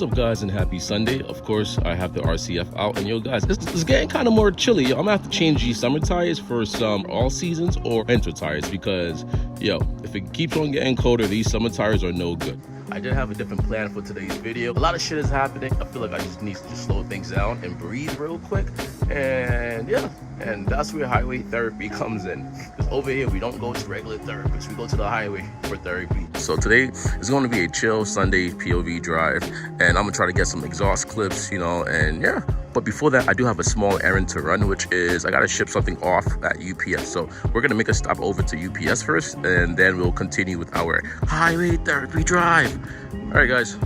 What's up, guys, and happy Sunday. Of course, I have the RCF out, and yo guys, it's getting kind of more chilly. Yo, I'm gonna have to change these summer tires for some all seasons or winter tires, because yo, if it keeps on getting colder, these summer tires are no good. I did have a different plan for today's video. A lot of shit is happening. I feel like I just need to slow things down and breathe real quick. And yeah, and that's where highway therapy comes in. Because over here, we don't go to regular therapists. We go to the highway for therapy. So today is going to be a chill Sunday POV drive. And I'm gonna try to get some exhaust clips, you know, and yeah. But before that, I do have a small errand to run, which is I gotta ship something off at UPS. So we're gonna make a stop over to UPS first, and then we'll continue with our highway therapy drive. All right, guys.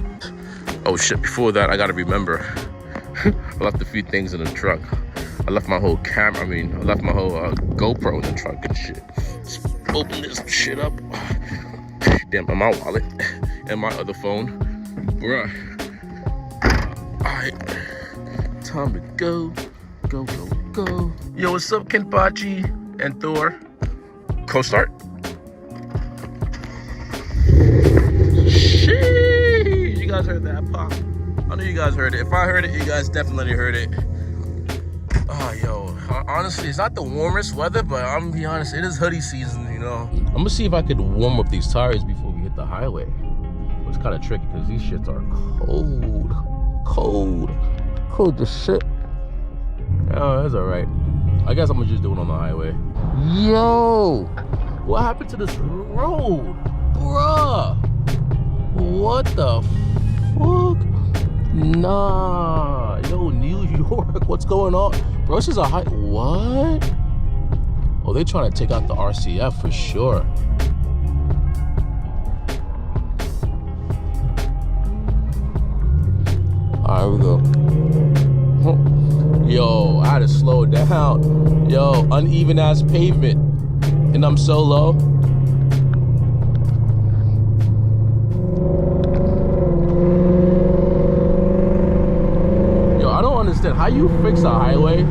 Oh shit, before that, I gotta remember, I left a few things in the truck. I left my whole camera, I left my whole GoPro in the trunk and shit. Let's open this shit up. Damn, and my wallet and my other phone. Bruh. All right. Time to go. Yo, what's up, Kenpachi and Thor? Co-start. Sheesh, you guys heard that pop? I know you guys heard it. If I heard it, you guys definitely heard it. Oh, yo, honestly, it's not the warmest weather, but I'm gonna be honest, it is hoodie season, you know. I'm gonna see if I could warm up these tires before we hit the highway. It's kind of tricky because these shits are cold as shit. Oh, that's all right. I guess I'm gonna just do it on the highway. Yo, what happened to this road, bruh? What the fuck? Nah, yo, New York, what's going on, bro? This is a high. What? Oh, they trying to take out the RCF for sure. All right, we go. Yo, I had to slow down. Yo, uneven ass pavement, and I'm so low. Yo, I don't understand how you fix a highway,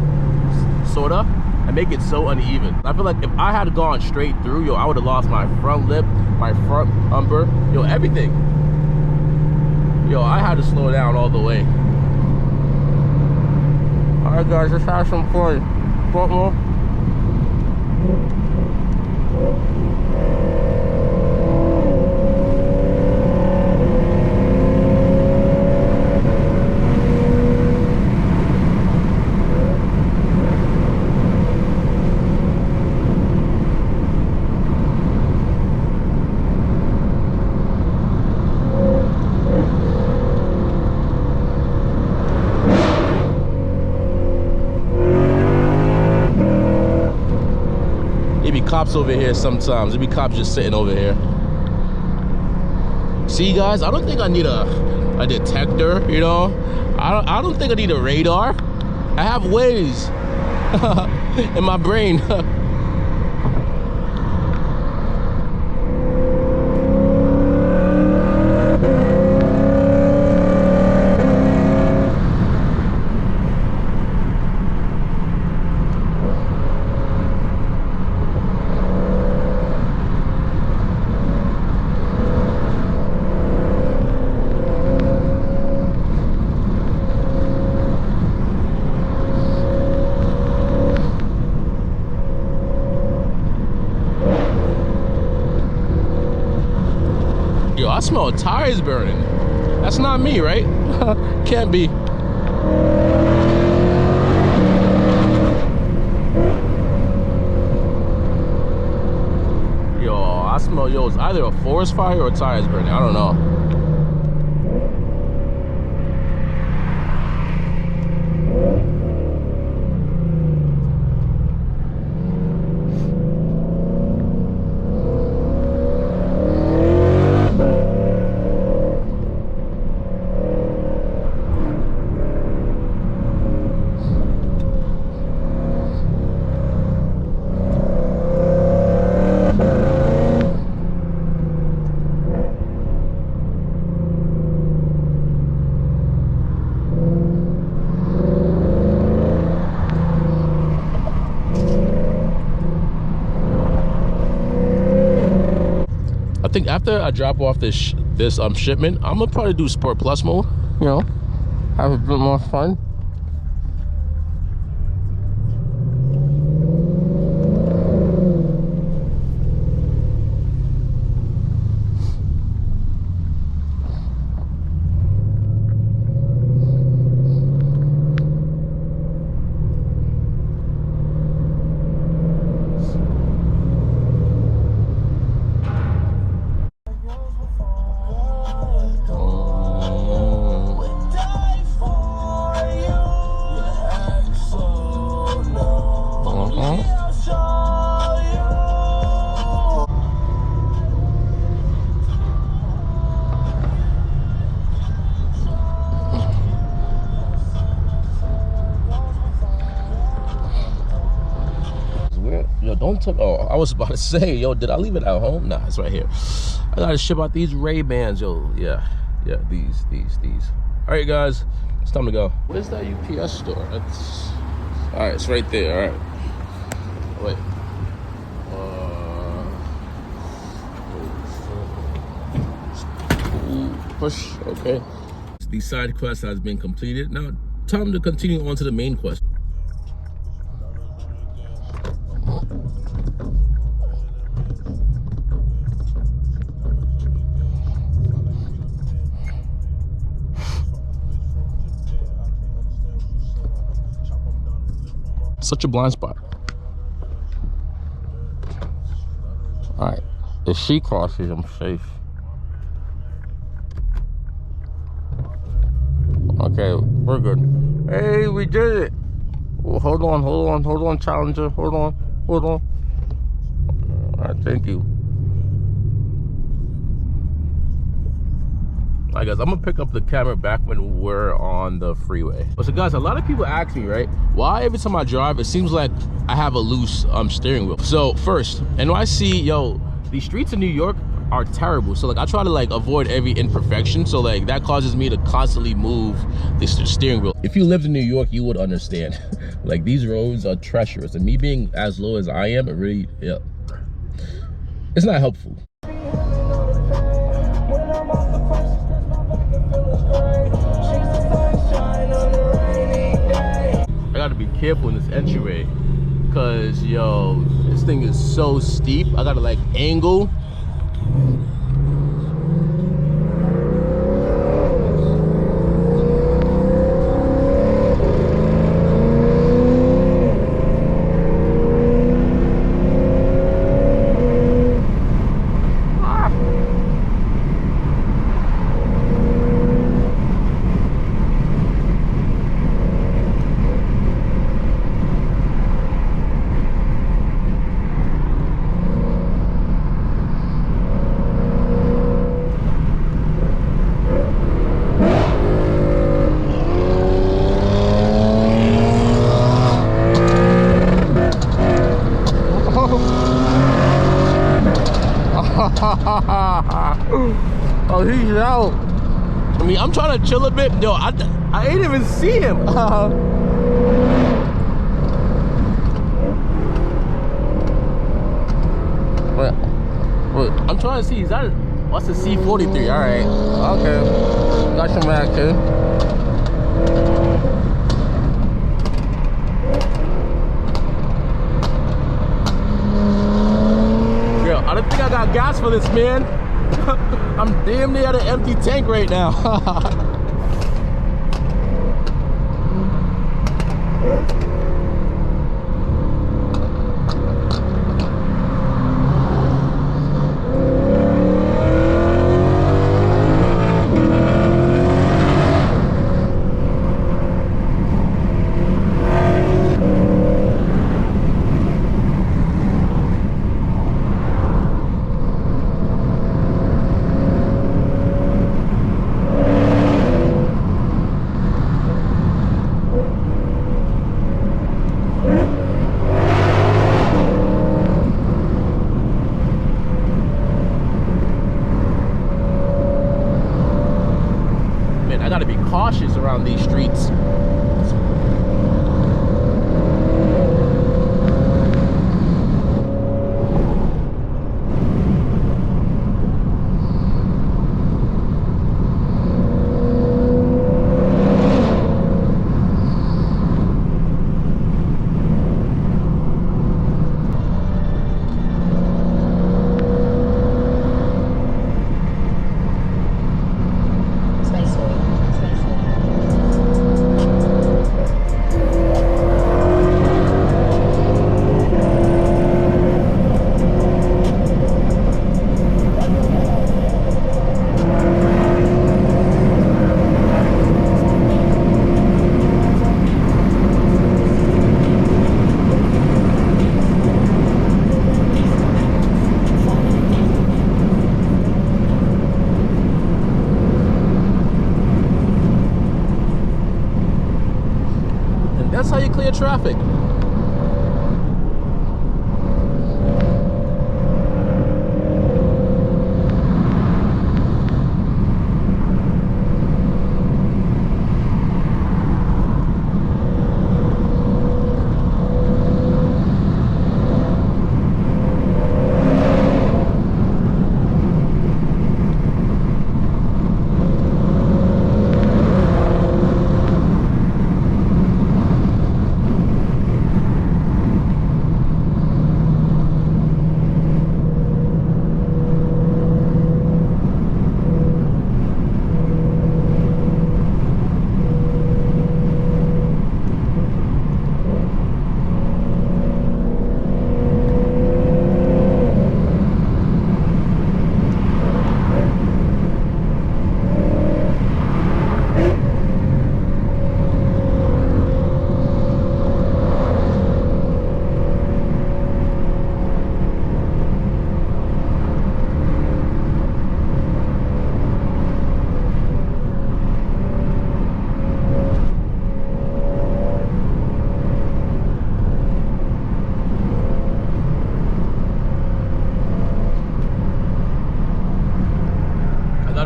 sorta, and make it so uneven. I feel like if I had gone straight through, yo, I would have lost my front lip, my front bumper, yo, everything. Yo, I had to slow down all the way. All right, guys, let's have some fun. Front more. Cops over here sometimes. There be cops just sitting over here. See, guys, I don't think I need a detector, you know. I don't think I need a radar. I have Waze in my brain. Yo, I smell tires burning. That's not me, right? Can't be. Yo, I smell, yo, it's either a forest fire or tires burning. I don't know. think after I drop off this shipment, I'm gonna probably do Sport Plus mode. you know, have a bit more fun. Yo, don't tell. Oh, I was about to say, yo, did I leave it at home? Nah, it's right here. I gotta ship out these Ray-Bans, yo. Yeah, these. All right, guys, it's time to go. Where's that UPS store? That's all right. It's right there. All right. Wait. Push. Okay. The side quest has been completed. Now, time to continue on to the main quest. Such a blind spot. All right, if she crosses, I'm safe. Okay, we're good. Hey, we did it. Well, hold on, Challenger. Hold on. All right, thank you. All right, guys, I'm gonna pick up the camera back when we're on the freeway. So guys, a lot of people ask me, right, why every time I drive it seems like I have a loose steering wheel. So first, NYC, yo, the streets in New York are terrible. So like I try to like avoid every imperfection, so like that causes me to constantly move the steering wheel. If you lived in New York, you would understand. Like these roads are treacherous, and me being as low as I am, it really, yeah, it's not helpful. I gotta be careful in this entryway because, yo, this thing is so steep. I gotta like angle. Oh, he's out. I mean, I'm trying to chill a bit. Yo, I ain't even see him. But I'm trying to see. Is that what's the C43? All right. Okay. Got some action. Yo, I don't think I got gas for this, man. I'm damn near at an empty tank right now. Cautious around these streets. of traffic.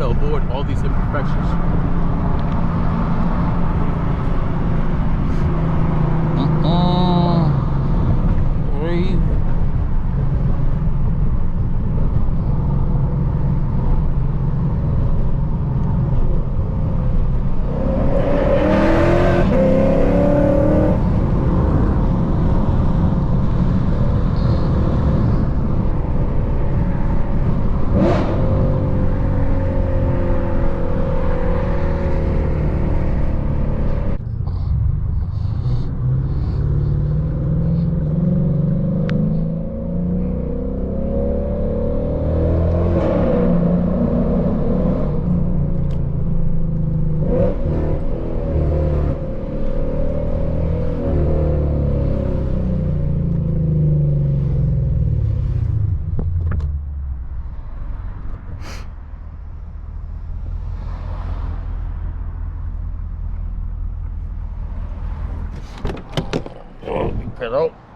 Avoid all these imperfections. Breathe.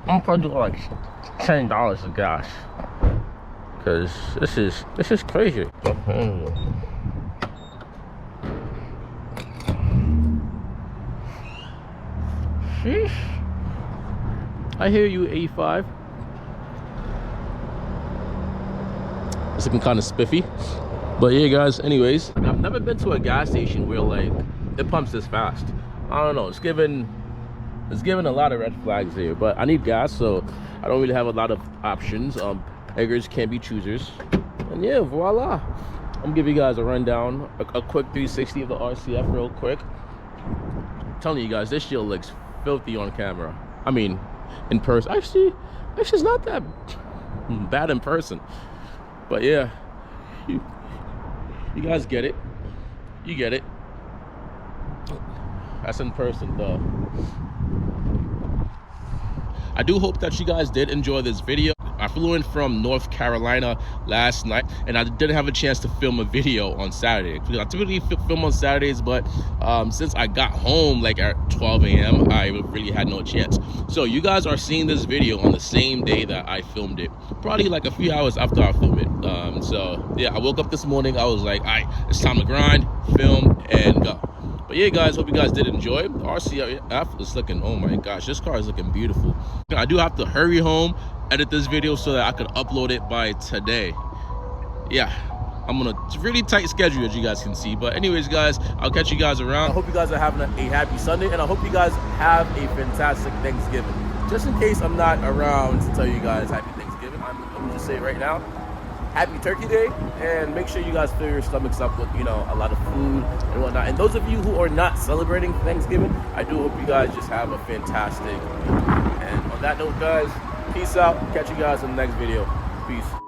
I'm probably do like $10 of gas, because this is crazy. Sheesh. I hear you, 85. It's looking kind of spiffy, but yeah, guys. Anyways, I've never been to a gas station where like it pumps this fast. I don't know. It's given a lot of red flags here, but I need gas, so I don't really have a lot of options. Beggars can't be choosers. And yeah, voila. I'm gonna give you guys a rundown, a quick 360 of the RCF real quick. I'm telling you guys, this shit looks filthy on camera. I mean, in person. Actually it's not that bad in person. But yeah, you guys get it. You get it. That's in person though. I do hope that you guys did enjoy this video. I flew in from North Carolina last night, and I didn't have a chance to film a video on Saturday. I typically film on Saturdays, but since I got home like at 12 a.m., I really had no chance. So you guys are seeing this video on the same day that I filmed it, probably like a few hours after I filmed it. So yeah, I woke up this morning, I was like, all right, it's time to grind, film, and go. But yeah, guys, hope you guys did enjoy. The RCF is looking, oh my gosh, this car is looking beautiful. I do have to hurry home, edit this video so that I could upload it by today. Yeah, I'm on a really tight schedule, as you guys can see. But anyways, guys, I'll catch you guys around. I hope you guys are having a happy Sunday, and I hope you guys have a fantastic Thanksgiving. Just in case I'm not around to tell you guys happy Thanksgiving, I'm gonna just say it right now, happy Turkey Day, and make sure you guys fill your stomachs up with, you know, a lot of food and whatnot. And those of you who are not celebrating Thanksgiving, I do hope you guys just have a fantastic week. And on that note, guys, peace out. Catch you guys in the next video. Peace.